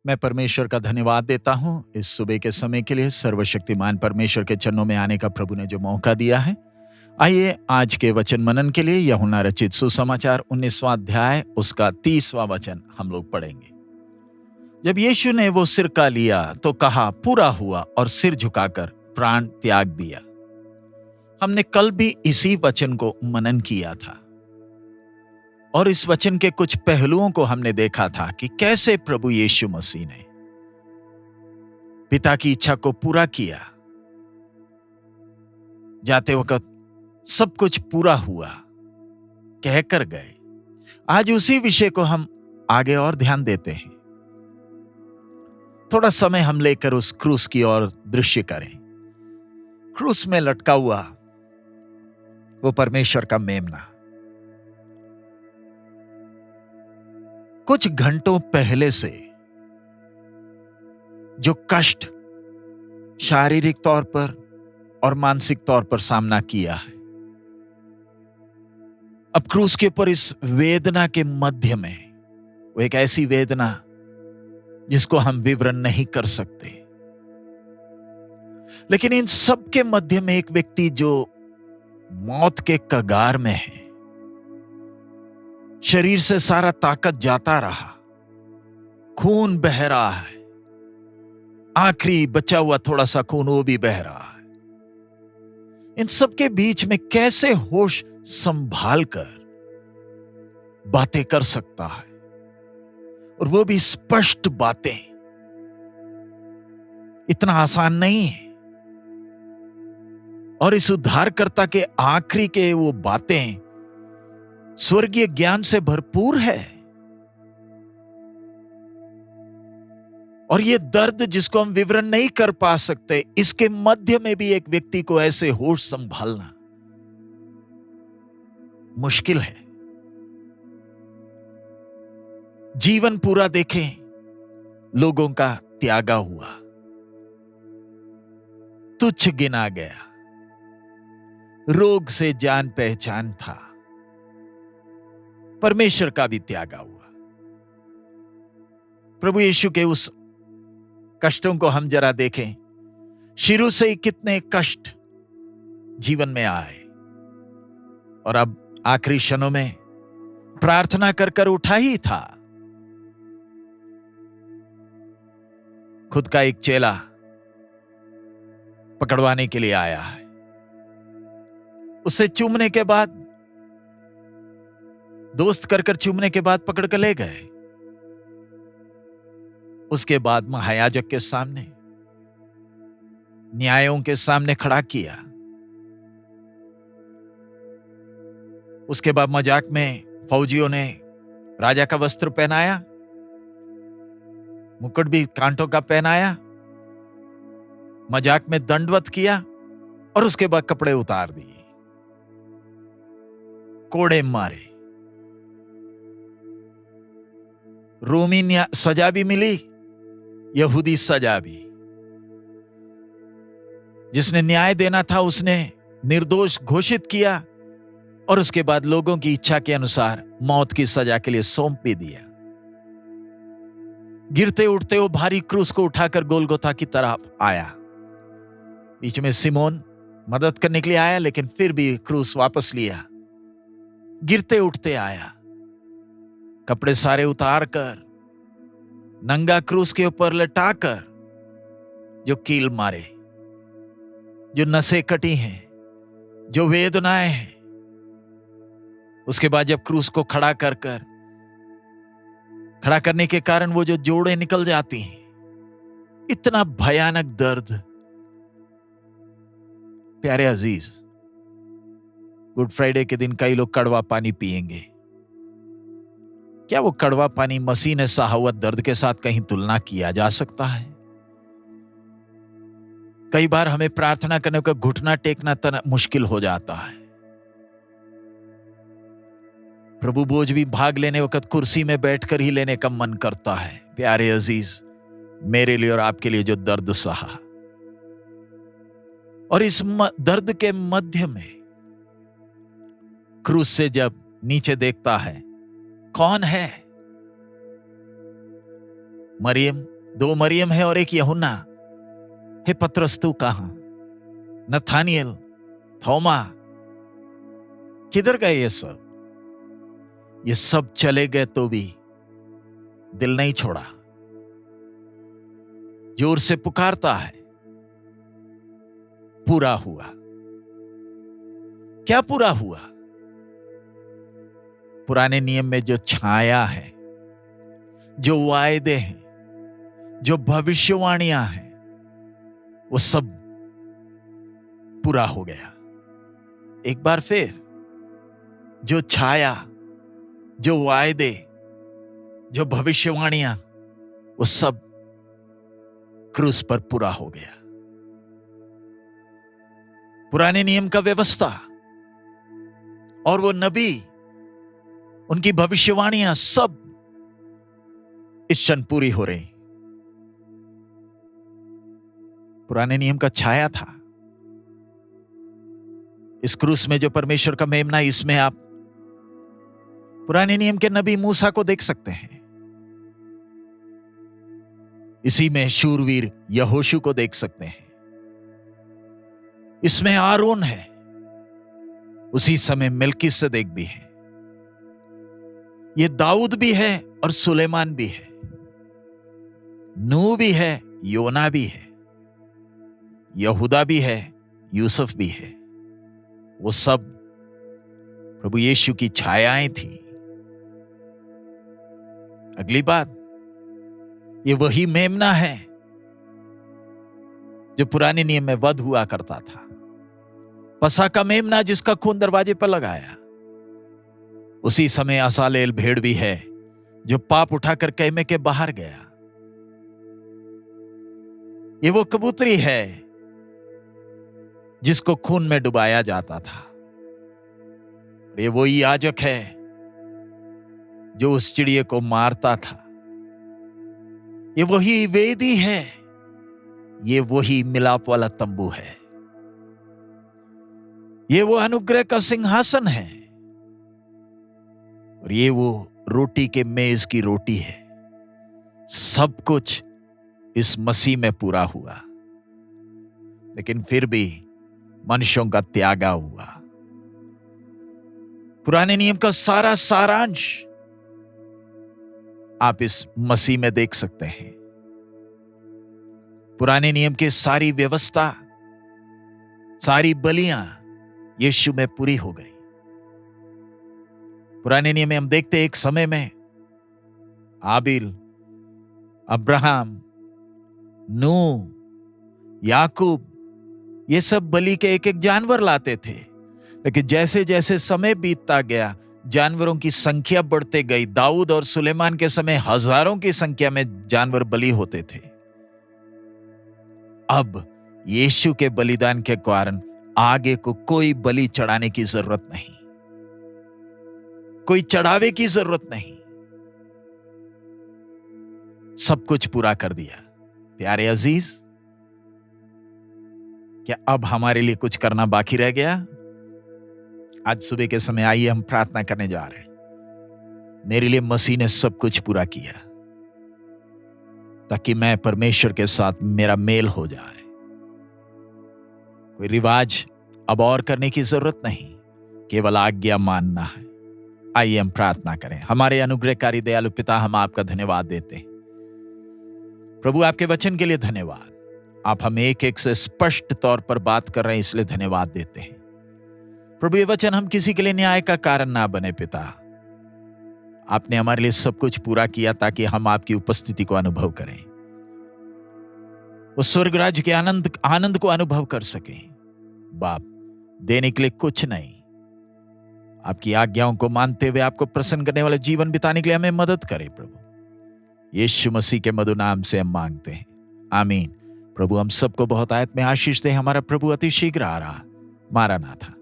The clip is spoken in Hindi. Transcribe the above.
मैं परमेश्वर का धन्यवाद देता हूँ इस सुबह के समय के लिए। सर्वशक्तिमान परमेश्वर के चरणों में आने का प्रभु ने जो मौका दिया है। आइए आज के वचन मनन के लिए यूहन्ना रचित सुसमाचार 19वां अध्याय उसका 30वां वचन हम लोग पढ़ेंगे। जब यीशु ने वो सिरका लिया तो कहा, पूरा हुआ, और सिर झुकाकर प्राण त्याग दिया। हमने कल भी इसी वचन को मनन किया था और इस वचन के कुछ पहलुओं को हमने देखा था कि कैसे प्रभु यीशु मसीह ने पिता की इच्छा को पूरा किया। जाते वक्त सब कुछ पूरा हुआ कहकर गए। आज उसी विषय को हम आगे और ध्यान देते हैं। थोड़ा समय हम लेकर उस क्रूस की ओर दृश्य करें। क्रूस में लटका हुआ वो परमेश्वर का मेमना कुछ घंटों पहले से जो कष्ट शारीरिक तौर पर और मानसिक तौर पर सामना किया है, अब क्रूस के ऊपर इस वेदना के मध्य में, वो एक ऐसी वेदना जिसको हम विवरण नहीं कर सकते, लेकिन इन सब के मध्य में एक व्यक्ति जो मौत के कगार में है, शरीर से सारा ताकत जाता रहा, खून बह रहा है, आखिरी बचा हुआ थोड़ा सा खून वो भी बह रहा है। इन सब के बीच में कैसे होश संभाल कर बातें कर सकता है, और वो भी स्पष्ट बातें। इतना आसान नहीं है। और इस उद्धारकर्ता के आखिरी के वो बातें स्वर्गीय ज्ञान से भरपूर है। और ये दर्द जिसको हम विवरण नहीं कर पा सकते, इसके मध्य में भी एक व्यक्ति को ऐसे होश संभालना मुश्किल है। जीवन पूरा देखें, लोगों का त्यागा हुआ, तुच्छ गिना गया, रोग से जान पहचान था, परमेश्वर का भी त्यागा हुआ। प्रभु यीशु के उस कष्टों को हम जरा देखें। शुरू से ही कितने कष्ट जीवन में आए, और अब आखिरी क्षणों में प्रार्थना कर कर उठा ही था। खुद का एक चेला पकड़वाने के लिए आया है, उसे चूमने के बाद, दोस्त कर कर चूमने के बाद पकड़ कर ले गए। उसके बाद महायाजक के सामने, न्यायों के सामने खड़ा किया। उसके बाद मजाक में फौजियों ने राजा का वस्त्र पहनाया, मुकुट भी कांटों का पहनाया, मजाक में दंडवत किया, और उसके बाद कपड़े उतार दिए, कोड़े मारे। रोमी सजा भी मिली, यहूदी सजा भी। जिसने न्याय देना था उसने निर्दोष घोषित किया, और उसके बाद लोगों की इच्छा के अनुसार मौत की सजा के लिए सौंप भी दिया। गिरते उठते वो भारी क्रूस को उठाकर गोलगोथा की तरफ आया। बीच में सिमोन मदद करने के लिए आया, लेकिन फिर भी क्रूस वापस लिया। गिरते उठते आया, कपड़े सारे उतार कर, नंगा क्रूस के ऊपर लटाकर, जो कील मारे, जो नसें कटी हैं, जो वेदनाएं हैं। उसके बाद जब क्रूस को खड़ा करने के कारण वो जो जोड़ें निकल जाती हैं, इतना भयानक दर्द। प्यारे अजीज, गुड फ्राइडे के दिन कई लोग कड़वा पानी पिएंगे। क्या वो कड़वा पानी मसीह ने सहा हुआ दर्द के साथ कहीं तुलना किया जा सकता है? कई बार हमें प्रार्थना करने का घुटना टेकना मुश्किल हो जाता है। प्रभु बोझ भी भाग लेने वक्त कुर्सी में बैठकर ही लेने का मन करता है। प्यारे अजीज, मेरे लिए और आपके लिए जो दर्द सहा, और इस दर्द के मध्य में क्रूस से जब नीचे देखता है, कौन है? मरियम दो मरियम है और एक यूहन्ना। हे पतरस तू कहां? नथानियल, थोमा, किधर गए ये सब? ये सब चले गए तो भी दिल नहीं छोड़ा, जोर से पुकारता है, पूरा हुआ। क्या पूरा हुआ? पुराने नियम में जो छाया है, जो वायदे हैं, जो भविष्यवाणियां हैं, वो सब पूरा हो गया। एक बार फिर जो छाया, जो वायदे, जो भविष्यवाणियां, वो सब क्रूस पर पूरा हो गया। पुराने नियम का व्यवस्था और वो नबी, उनकी भविष्यवाणियां सब इस क्षण पूरी हो रही। पुराने नियम का छाया था, इस क्रूस में जो परमेश्वर का मेमना, इसमें आप पुराने नियम के नबी मूसा को देख सकते हैं। इसी में शूरवीर यहोशू को देख सकते हैं। इसमें आरोन है, उसी समय मेल्किसेदेक भी है। ये दाऊद भी है और सुलेमान भी है, नूह भी है, योना भी है, यहूदा भी है, यूसुफ भी है। वो सब प्रभु यीशु की छायाएं थी। अगली बात, ये वही मेमना है जो पुराने नियम में वध हुआ करता था। पसा का मेमना जिसका खून दरवाजे पर लगाया। उसी समय असालेल भेड़ भी है जो पाप उठाकर कैमे के बाहर गया। ये वो कबूतरी है जिसको खून में डुबाया जाता था। ये वही याजक है जो उस चिड़िए को मारता था। ये वही वेदी है, ये वही मिलाप वाला तंबू है, ये वो अनुग्रह का सिंहासन है, और ये वो रोटी के मेज की रोटी है। सब कुछ इस मसीह में पूरा हुआ, लेकिन फिर भी मनुष्यों का त्यागा हुआ। पुराने नियम का सारा सारांश आप इस मसीह में देख सकते हैं। पुराने नियम की सारी व्यवस्था, सारी बलियां यीशु में पूरी हो गई। पुराने नियम में हम देखते एक समय में आबिल, अब्राहम, नूह, याकूब, ये सब बलि के एक एक जानवर लाते थे। लेकिन जैसे जैसे समय बीतता गया, जानवरों की संख्या बढ़ते गई। दाऊद और सुलेमान के समय हजारों की संख्या में जानवर बलि होते थे। अब यीशु के बलिदान के कारण आगे को कोई बलि चढ़ाने की जरूरत नहीं, कोई चढ़ावे की जरूरत नहीं। सब कुछ पूरा कर दिया। प्यारे अजीज, क्या अब हमारे लिए कुछ करना बाकी रह गया? आज सुबह के समय आइए हम प्रार्थना करने जा रहे हैं। मेरे लिए मसीह ने सब कुछ पूरा किया ताकि मैं परमेश्वर के साथ मेरा मेल हो जाए। कोई रिवाज अब और करने की जरूरत नहीं, केवल आज्ञा मानना है। आइए हम प्रार्थना करें। हमारे अनुग्रहकारी दयालु पिता, हम आपका धन्यवाद देते हैं प्रभु, आपके वचन के लिए धन्यवाद। आप हमें एक एक से स्पष्ट तौर पर बात कर रहे हैं, इसलिए धन्यवाद देते हैं प्रभु। ये वचन हम किसी के लिए न्याय का कारण ना बने पिता। आपने हमारे लिए सब कुछ पूरा किया ताकि हम आपकी उपस्थिति को अनुभव करें, उस स्वर्ग राज्य के आनंद को अनुभव कर सकें। बाप, देने के लिए कुछ नहीं, आपकी आज्ञाओं को मानते हुए आपको प्रसन्न करने वाला जीवन बिताने के लिए हमें मदद करें प्रभु। यीशु मसीह के मधुर नाम से हम मांगते हैं, आमीन। प्रभु हम सबको बहुत आयत में आशीष दे। हमारा प्रभु अति शीघ्र आ रहा। मारा ना था।